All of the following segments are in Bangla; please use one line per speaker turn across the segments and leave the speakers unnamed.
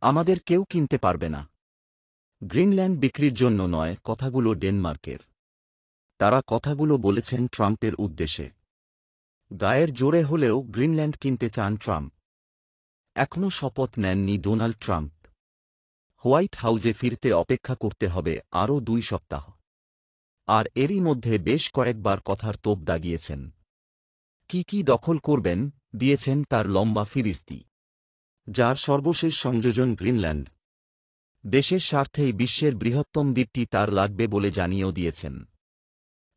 আমাদের কেউ কিনতে পারবে না। গ্রিনল্যান্ড বিক্রির জন্য নয়, কথাগুলো ডেনমার্কের। তারা কথাগুলো বলেছেন ট্রাম্পের উদ্দেশ্যে। গায়ের জোরে হলেও গ্রিনল্যান্ড কিনতে চান ট্রাম্প। এখনও শপথ নেননি ডোনাল্ড ট্রাম্প। হোয়াইট হাউজে ফিরতে অপেক্ষা করতে হবে আরও 2 সপ্তাহ। আর এরই মধ্যে বেশ কয়েকবার কথার তোপ দাগিয়েছেন। কি দখল করবেন দিয়েছেন তার লম্বা ফিরিস্তি, যার সর্বশেষ সংযোজন গ্রিনল্যান্ড। দেশের স্বার্থেই বিশ্বের বৃহত্তম দ্বীপটি তার লাগবে বলে জানিয়েও দিয়েছেন।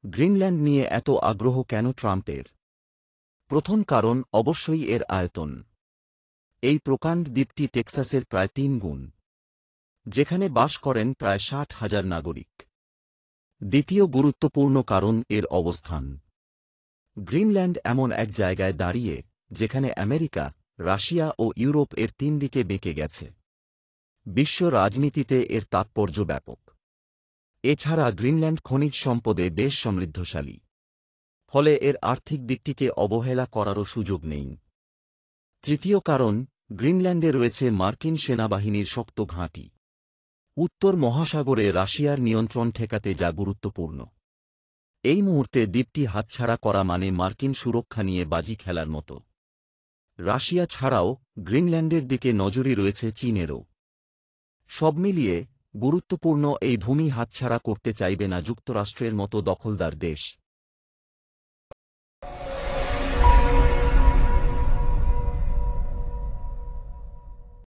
গ্রিনল্যান্ড নিয়ে এত আগ্রহ কেন ট্রাম্পের? প্রথম কারণ অবশ্যই এর আয়তন। এই প্রকাণ্ড দ্বীপটি টেক্সাসের প্রায় 3 গুণ, যেখানে বাস করেন প্রায় 60,000 নাগরিক। দ্বিতীয় গুরুত্বপূর্ণ কারণ এর অবস্থান। গ্রিনল্যান্ড এমন এক জায়গায় দাঁড়িয়ে যেখানে আমেরিকা, রাশিয়া ও ইউরোপ এর 3 দিকে বেঁকে গেছে। বিশ্ব রাজনীতিতে এর তাৎপর্য ব্যাপক। এছাড়া গ্রিনল্যান্ড খনিজ সম্পদে বেশ সমৃদ্ধশালী। ফলে এর আর্থিক দিকটিকে অবহেলা করারও সুযোগ নেই। তৃতীয় কারণ, গ্রিনল্যান্ডে রয়েছে মার্কিন সেনাবাহিনীর শক্ত ঘাঁটি। উত্তর মহাসাগরে রাশিয়ার নিয়ন্ত্রণ ঠেকাতে যা গুরুত্বপূর্ণ। এই মুহূর্তে দ্বীপটি হাতছাড়া করা মানে মার্কিন সুরক্ষা নিয়ে বাজি খেলার মতো। রাশিয়া ছাড়াও গ্রিনল্যান্ডের দিকে নজরই রয়েছে চীনেরও। সব মিলিয়ে গুরুত্বপূর্ণ এই ভূমি হাতছাড়া করতে চাইবে না যুক্তরাষ্ট্রের মতো দখলদার দেশ।